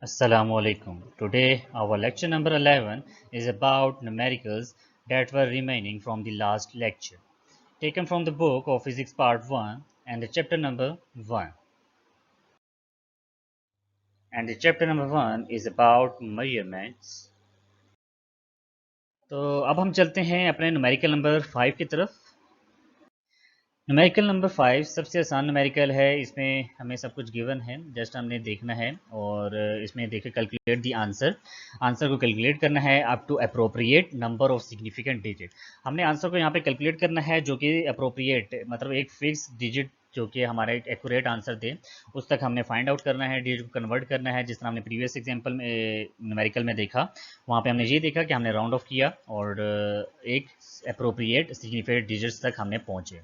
Assalamualaikum. Today our lecture number 11 is about numericals that were remaining from the last lecture, taken from the book of Physics Part 1 and the chapter number 1. And the chapter number 1 is about measurements. तो अब हम चलते हैं अपने numerical number 5 की तरफ। Numerical number 5 सबसे आसान न्यूमेरिकल है। इसमें हमें सब कुछ गिवन है, जस्ट हमने देखना है और इसमें देखिए कैलकुलेट दी आंसर को कैलकुलेट करना है up to appropriate number of significant digit. हमने आंसर को यहाँ पे कैलकुलेट करना है जो कि अप्रोप्रिएट मतलब एक फिक्स डिजिट जो कि हमारा एक एक्यूरेट आंसर दे, उस तक हमने फाइंड आउट करना है, डिजिट को कन्वर्ट करना है। जिस तरह हमने प्रीवियस एग्जांपल में न्यूमेरिकल में देखा, वहाँ पे हमने ये देखा कि हमने राउंड ऑफ किया और एक अप्रोप्रिएट सिग्निफिकेंट डिजिट्स तक हमने पहुँचे।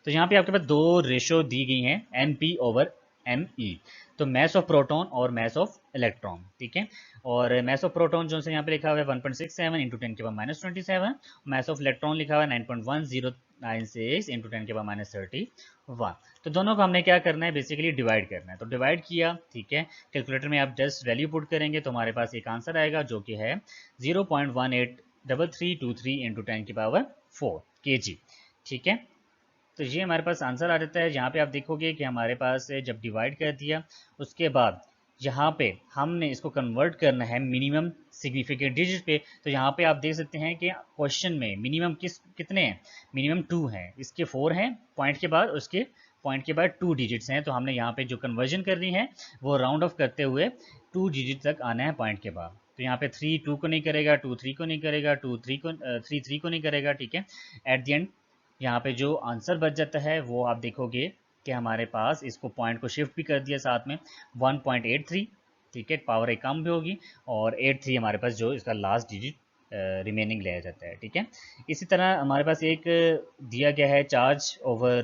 तो यहाँ पे आपके पास दो रेशो दी गई हैं, M P over M E. तो मैस ऑफ प्रोटॉन और मैस ऑफ इलेक्ट्रॉन, ठीक है। और मैस ऑफ प्रोटॉन जो से यहाँ पे लिखा हुआ है 1.67 इंटू 10 के पावर -27। मैस ऑफ इलेक्ट्रॉन लिखा हुआ है 9.1096 इंटू 10 के पावर -31। तो दोनों को हमने क्या करना है, बेसिकली डिवाइड करना है। तो डिवाइड किया, ठीक है। कैलकुलेटर में आप जस्ट वैल्यू पुट करेंगे तो हमारे पास एक आंसर आएगा जो कि है 0.183323 इंटू 10 की पावर 4 kg, ठीक है। तो ये हमारे पास आंसर आ जाता है। यहाँ पे आप देखोगे कि हमारे पास जब डिवाइड कर दिया उसके बाद यहाँ पे हमने इसको कन्वर्ट करना है मिनिमम सिग्निफिकेंट डिजिट पे। तो यहाँ पे आप देख सकते हैं कि क्वेश्चन में मिनिमम कितने हैं, मिनिमम 2 हैं, इसके 4 हैं पॉइंट के बाद, उसके पॉइंट के बाद 2 डिजिट्स हैं। तो हमने यहाँ पे जो कन्वर्जन करनी है वो राउंड ऑफ करते हुए 2 डिजिट तक आना है पॉइंट के बाद। तो यहाँ पे 3 2 को नहीं करेगा, 2 3 को नहीं करेगा, 2 3 को 3 3 को नहीं करेगा, ठीक है। एट द एंड यहाँ पे जो आंसर बच जाता है वो आप देखोगे कि हमारे पास इसको पॉइंट को शिफ्ट भी कर दिया साथ में 1.83, ठीक है। पावर एक कम भी होगी और 83 हमारे पास जो इसका लास्ट डिजिट रिमेनिंग लिया जाता है, ठीक है। इसी तरह हमारे पास एक दिया गया है चार्ज ओवर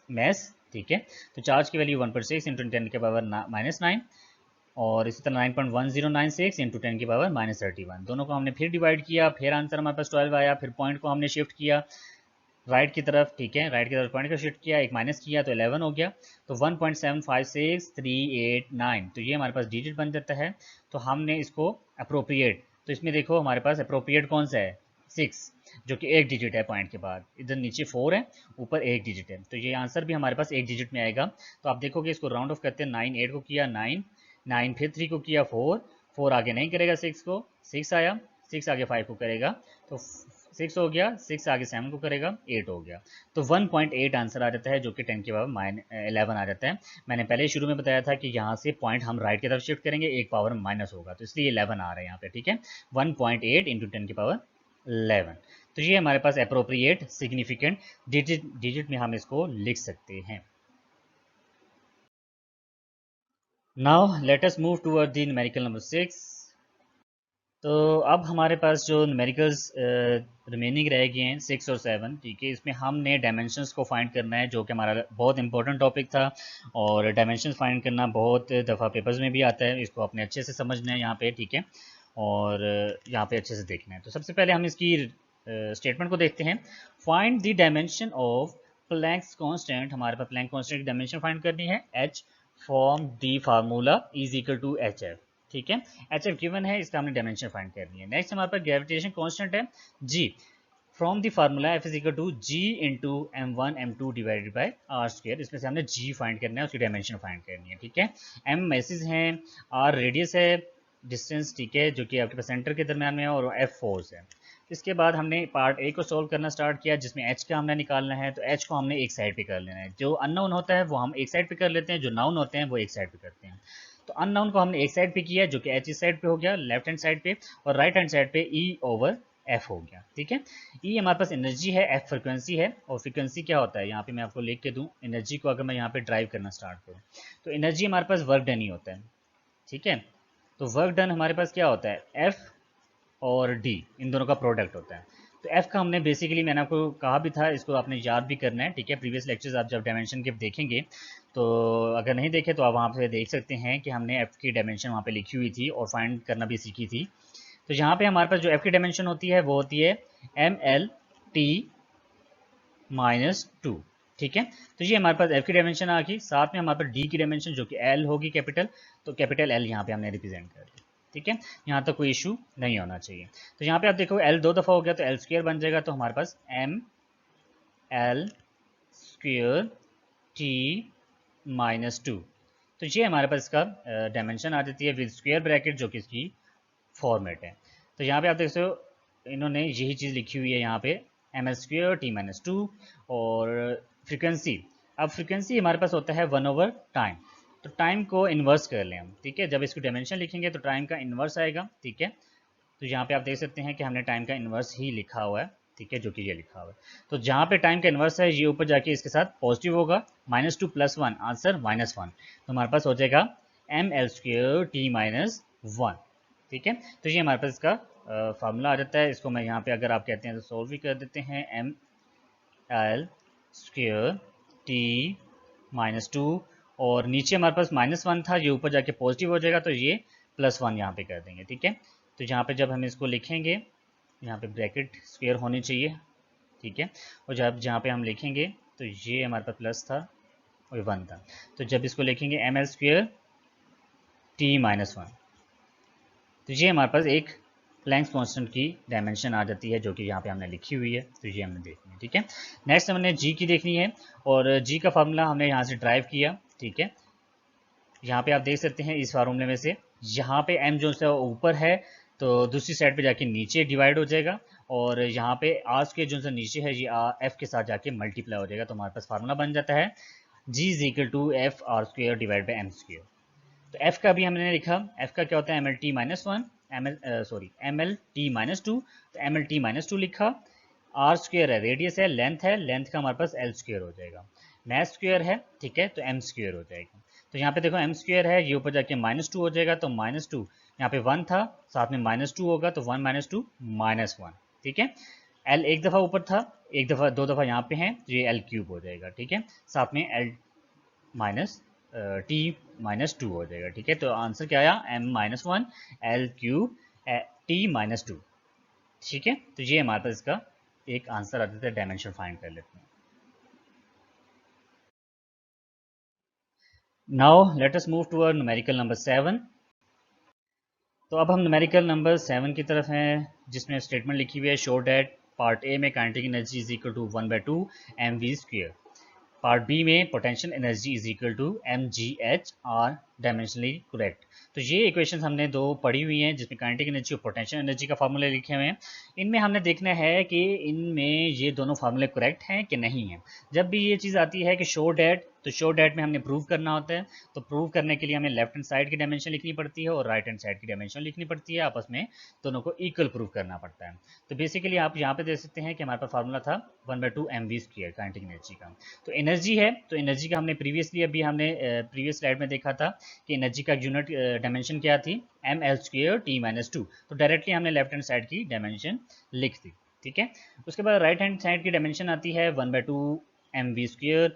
मैस, ठीक है। तो चार्ज की वैल्यू 1.6 इंटू 10 के पावर -9 और इसी तरह 9.1096 इंटू 10 की पावर -31। दोनों को हमने फिर डिवाइड किया, फिर आंसर हमारे पास 12 आया। फिर पॉइंट को हमने शिफ्ट किया राइट की तरफ, ठीक है। राइट की तरफ पॉइंट का शिफ्ट किया, एक माइनस किया तो 11 हो गया। तो 1.756389, तो ये हमारे पास डिजिट बन जाता है। तो हमने इसको अप्रोप्रिएट, तो इसमें देखो हमारे पास अप्रोप्रिएट कौन सा है, 6, जो कि एक डिजिट है पॉइंट के बाद। इधर नीचे 4 है, ऊपर एक डिजिट है, तो ये आंसर भी हमारे पास एक डिजिट में आएगा। तो आप देखोगे इसको राउंड ऑफ करते हैं, 9 8 को किया 9 9, फिर 3 को किया 4 4 आगे नहीं करेगा, 6 को 6 आया, 6 आगे 5 को करेगा तो 6 हो गया, 6 आगे 7 को करेगा 8 हो गया। तो 1.8 आंसर आ जाता है जो कि 10 के पावर -11 आ जाता है। मैंने पहले शुरू में बताया था कि यहाँ से पॉइंट हम राइट की तरफ शिफ्ट करेंगे, एक पावर माइनस होगा, तो इसलिए 11 आ रहा है यहाँ पे, ठीक है। 1.8 इंटू 10 की पावर 11। तो ये हमारे पास अप्रोप्रिएट सिग्निफिकेंट डिजिट में हम इसको लिख सकते हैं। Now let us move toward the numerical number 6। तो अब हमारे पास जो न्यूमेरिकल्स रिमेनिंग रह गए हैं 6 और 7, ठीक है। इसमें हमने डायमेंशंस को फाइंड करना है जो कि हमारा बहुत इंपॉर्टेंट टॉपिक था। और डायमेंशंस फाइंड करना बहुत दफ़ा पेपर्स में भी आता है, इसको अपने अच्छे से समझना है यहाँ पे, ठीक है। और यहाँ पे अच्छे से देखना है। तो सबसे पहले हम इसकी स्टेटमेंट को देखते हैं। Find the dimension of Planck's constant. हमारे पास प्लैंक कांस्टेंट की डायमेंशन फाइंड करनी है, H from the formula is equal to H F, ठीक है। एच एफ गिवन है, इसका हमने डायमेंशन फाइंड करनी है। नेक्स्ट हमारे पास ग्रेविटेशन कांस्टेंट है G, from the formula F is equal to G into m1 m2 divided by R square. इसमें से हमने जी फाइंड करना है, उसकी डायमेंशन फाइंड करनी है, ठीक है। एम मैसेज हैं, आर रेडियस है, डिस्टेंस, ठीक है, जो कि आपके पास सेंटर के दरमियान में है, और एफ फोर्स है। इसके बाद हमने पार्ट ए को सॉल्व करना स्टार्ट किया जिसमें एच का हमने निकालना है। तो एच को हमने एक साइड पे कर लेना है, जो अननोन होता है वो हम एक साइड पे कर लेते हैं, जो नाउन होते हैं वो एक साइड पे करते हैं। तो अननाउन को हमने एक साइड पे किया जो कि एच इस साइड पे हो गया लेफ्ट हैंड साइड पे, और राइट हैंड साइड पे ई ओवर एफ हो गया, ठीक है। ई हमारे पास एनर्जी है, एफ फ्रिक्वेंसी है, और फ्रिक्वेंसी क्या होता है यहाँ पे मैं आपको लिख के दूँ। एनर्जी को अगर मैं यहाँ पे ड्राइव करना स्टार्ट करूँ तो एनर्जी हमारे पास वर्क डन ही होता है, ठीक है। तो वर्क डन हमारे पास क्या होता है, एफ और डी, इन दोनों का प्रोडक्ट होता है। तो एफ का हमने बेसिकली, मैंने आपको कहा भी था, इसको आपने याद भी करना है, ठीक है। प्रीवियस लेक्चर्स आप जब डायमेंशन के देखेंगे, तो अगर नहीं देखे तो आप वहाँ पे देख सकते हैं कि हमने एफ की डायमेंशन वहाँ पे लिखी हुई थी और फाइंड करना भी सीखी थी। तो यहाँ पे हमारे पास जो एफ की डायमेंशन होती है वो होती है एम एल टी -2, ठीक है। तो ये हमारे पास एफ की डायमेंशन आ गई, साथ में हमारे पास डी की डायमेंशन जो कि एल होगी कैपिटल, तो कैपिटल एल यहाँ पे हमने रिप्रेजेंट कर दिया। ठीक है, यहाँ तक कोई इशू नहीं होना चाहिए। तो यहाँ पे आप देखो एल 2 दफ़ा हो गया तो एल स्क्र बन जाएगा, तो हमारे पास एम एल स्क्र टी -2, तो ये हमारे पास इसका डायमेंशन आ जाती है विद स्क्वायर ब्रैकेट जो कि इसकी फॉर्मेट है। तो यहाँ पे आप देख सकते हो इन्होंने यही चीज़ लिखी हुई है यहाँ पे एम एल स्क्र टी -2 और फ्रिक्वेंसी। अब फ्रिक्वेंसी हमारे पास होता है 1/टाइम, तो टाइम को इन्वर्स कर लें हम। ठीक है, जब इसको डायमेंशन लिखेंगे तो टाइम का इन्वर्स आएगा। ठीक है, तो यहाँ पे आप देख सकते हैं कि हमने टाइम का इन्वर्स ही लिखा हुआ है। ठीक है, जो कि ये लिखा हुआ है, तो जहाँ पे टाइम का इन्वर्स है ये ऊपर जाके इसके साथ पॉजिटिव होगा, -2 + 1 आंसर -1, तो हमारे पास हो जाएगा एम एल स्क्र टी -1। ठीक है, तो ये हमारे पास इसका फार्मूला आ जाता है। इसको मैं यहाँ पे अगर आप कहते हैं तो सोल्व भी कर देते हैं, एम एल स्क्र टी -2 और नीचे हमारे पास -1 था, ये ऊपर जाके पॉजिटिव हो जाएगा, तो ये +1 यहाँ पे कर देंगे। ठीक है, तो यहाँ पे जब हम इसको लिखेंगे यहाँ पे ब्रैकेट स्क्वायर होनी चाहिए। ठीक है, और जब जहाँ पे हम लिखेंगे तो ये हमारे पास प्लस था और 1 था, तो जब इसको लिखेंगे एम एल स्क्वायर टी -1, तो ये हमारे पास एक प्लैंक्स कांस्टेंट की डायमेंशन आ जाती है जो कि यहाँ पे हमने लिखी हुई है, तो ये हमने देखनी है। ठीक है, नेक्स्ट हमने जी की देखनी है और जी का फार्मूला हमने यहाँ से ड्राइव किया। ठीक है, यहाँ पे आप देख सकते हैं इस फार्मूले में से यहाँ पे m जो है ऊपर है तो दूसरी साइड पे जाके नीचे डिवाइड हो जाएगा, और यहाँ पे आर स्क्वायर जो नीचे है ये एफ के साथ जाके मल्टीप्लाई हो जाएगा, तो हमारे पास फार्मूला बन जाता है G is equal to F R square divide by M square. तो एफ का भी हमने लिखा, एफ का क्या होता है M L T -1, M L T -2, तो एम एल टी -2 लिखा। आर स्क्वायर है, रेडियस है, लेंथ का हमारे पास एल स्क्वायर हो जाएगा, मैथ स्क्वायर है। ठीक है, तो एम स्क्वायर हो जाएगा। तो यहाँ पे देखो एम स्क्वायर है, ये ऊपर जाके -2 हो जाएगा, तो -2 यहाँ पे 1 था, साथ में -2 होगा, तो 1 -2 -1। ठीक है, एल एक दफ़ा ऊपर था, एक दफ़ा 2 दफ़ा यहाँ पे है, तो ये एल क्यूब हो जाएगा। ठीक है, साथ में एल माइनस टी -2 हो जाएगा। ठीक है, तो आंसर क्या आया m -1 एल क्यूब टी -2। ठीक है, तो ये हमारे पास इसका एक आंसर आता है, डायमेंशन फाइंड कर लेते हैं। Now let us move to numerical number 7। तो अब हम न्यूमेरिकल नंबर 7 की तरफ हैं, जिसमें स्टेटमेंट लिखी हुई है शो डैट पार्ट ए में kinetic energy is equal to 1/2 mv², part B में potential energy is equal to mgh are dimensionally correct. तो ये इक्वेशन हमने दो पढ़ी हुई हैं जिसमें काइनेटिक एनर्जी और पोटेंशियल एनर्जी का फार्मूला लिखे हुए हैं। इनमें हमने देखना है कि इनमें ये दोनों फार्मूले करेक्ट हैं कि नहीं है। जब भी ये चीज़ आती है कि शो डैट, तो शो डैट में हमने प्रूव करना होता है, तो प्रूव करने के लिए हमें लेफ्ट हैंड साइड की डायमेंशन लिखनी पड़ती है और राइट हैंड साइड की डायमेंशन लिखनी पड़ती है, आपस में दोनों को इक्वल प्रूव करना पड़ता है। तो बेसिकली आप यहाँ पे देख सकते हैं कि हमारे पास फार्मूला था 1/2 mv² काइनेटिक एनर्जी का। तो एनर्जी है, तो एनर्जी का हमने प्रीवियसली अभी हमने प्रीवियस स्लाइड में देखा था कि एनर्जी का यूनिट डायमेंशन क्या थी, एम एल स्क्वायर टी -2, तो डायरेक्टली हमने लेफ्ट हैंड साइड की डायमेंशन लिख दी। ठीक है, उसके बाद राइट हैंड साइड की डायमेंशन आती है 1/2 mv²।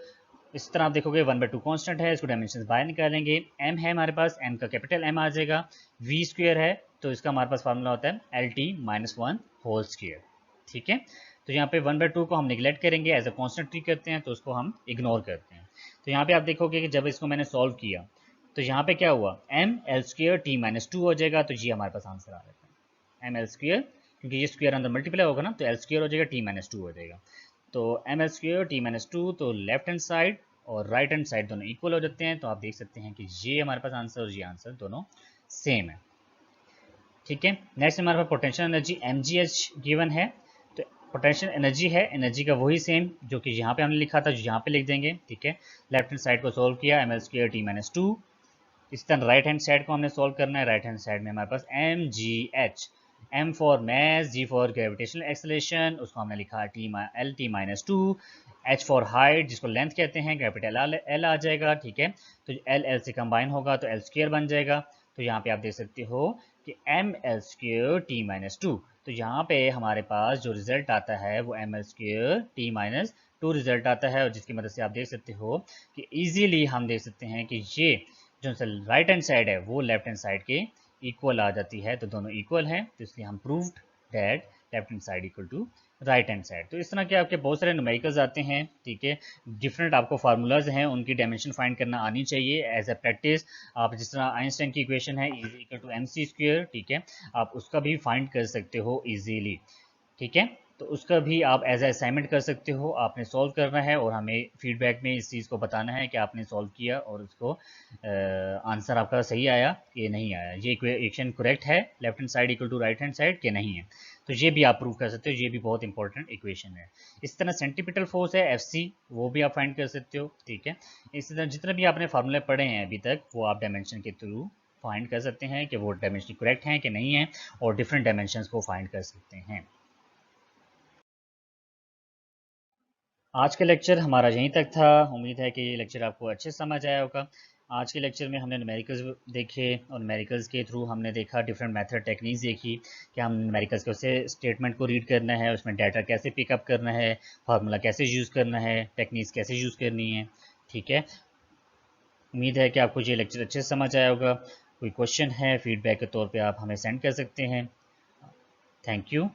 इस तरह आप देखोगे 1/2 कांस्टेंट है, इसको डायमेंशन बाहर निकालेंगे, m है हमारे पास, m का कैपिटल M आ जाएगा, v² है तो इसका हमारे पास फार्मूला होता है एल टी -1 होल स्क्वायर। ठीक है, तो यहाँ पे 1/2 को हम निगलेक्ट करेंगे, एज अ कॉन्स्टेंट ट्रीट करते हैं, तो उसको हम इग्नोर करते हैं। तो यहाँ पे आप देखोगे कि जब इसको मैंने सॉल्व किया तो यहाँ पे क्या हुआ, एम एल स्क्वायर टी -2 हो जाएगा, तो ये हमारे पास आंसर आ जाता है एम एल स्क्वायर, क्योंकि ये स्क्वायर अंदर मल्टीप्लाई होगा ना, तो एल स्क्वायर हो जाएगा टी -2 हो जाएगा, तो एम एल स्क्वायर टी -2, तो लेफ्ट हैंड साइड और राइट हैंड साइड दोनों इक्वल हो जाते हैं, तो आप देख सकते हैं कि ये हमारे पास आंसर और ये आंसर दोनों सेम है। ठीक है, नेक्स्ट हमारे पास पोटेंशियल एनर्जी mgh गिवन है, तो पोटेंशियल एनर्जी है, एनर्जी का वही सेम जो कि यहाँ पे हमने लिखा था, जो यहाँ पे लिख देंगे। ठीक है, लेफ्ट हैंड साइड को सोल्व किया, एम एल स्क्वायर टी -2, इस तरह राइट हैंड साइड को हमने सोल्व करना है, राइट हैंड साइड में हमारे पास mgh, m for mass, g for gravitational acceleration, उसको हमने लिखा L T -2, h for height जिसको लेंथ कहते हैं, कैपिटल एल आ जाएगा। ठीक है, तो एल एल से कंबाइन होगा तो एल स्क्वायर बन जाएगा। तो यहाँ पे आप देख सकते हो कि एम एल स्क्वायर टी -2, तो यहाँ पे हमारे पास जो रिजल्ट आता है वो M L square T -2 result आता है, और जिसकी मदद से आप देख सकते हो कि ईजिली हम देख सकते हैं कि ये जो राइट हैंड साइड है वो लेफ्ट हैंड साइड के इक्वल आ जाती है, तो दोनों इक्वल हैं, तो इसलिए हम proved that left hand side equal to right hand side. तो इस तरह के आपके बहुत सारे न्यूमेरिकल्स आते हैं, ठीक है। डिफरेंट आपको फार्मूलाज हैं, उनकी डायमेंशन फाइंड करना आनी चाहिए एज ए प्रैक्टिस। आप जिस तरह आइंस्टाइन की इक्वेशन है is equal to M C square, ठीक है, आप उसका भी फाइंड कर सकते हो इजीली, ठीक है। तो उसका भी आप एज ए असाइनमेंट कर सकते हो, आपने सॉल्व करना है और हमें फीडबैक में इस चीज़ को बताना है कि आपने सॉल्व किया और उसको आंसर आपका सही आया कि नहीं आया, ये इक्वेशन करेक्ट है left hand side equal to right hand side कि नहीं है। तो ये भी आप प्रूव कर सकते हो, ये भी बहुत इंपॉर्टेंट इक्वेशन है। इस तरह सेंटीपिटल फोर्स है FC, वो भी आप फाइंड कर सकते हो, ठीक है। इसी तरह जितने भी आपने फार्मूले पढ़े हैं अभी तक वो आप डायमेंशन के थ्रू फाइंड कर सकते हैं कि वो डायमेंशन करेक्ट हैं कि नहीं है, और डिफरेंट डायमेंशंस को फाइंड कर सकते हैं। आज का लेक्चर हमारा यहीं तक था। उम्मीद है कि ये लेक्चर आपको अच्छे से समझ आया होगा। आज के लेक्चर में हमने न्यूमेरिकल्स देखे और न्यूमेरिकल्स के थ्रू हमने देखा डिफरेंट मेथड टेक्निक्स देखी कि हम न्यूमेरिकल्स के उससे स्टेटमेंट को रीड करना है, उसमें डाटा कैसे पिकअप करना है, फार्मूला कैसे यूज़ करना है, टेक्निक्स कैसे यूज़ करनी है, ठीक है। उम्मीद है कि आपको ये लेक्चर अच्छे से समझ आया होगा। कोई क्वेश्चन है फीडबैक के तौर पर आप हमें सेंड कर सकते हैं। Thank you.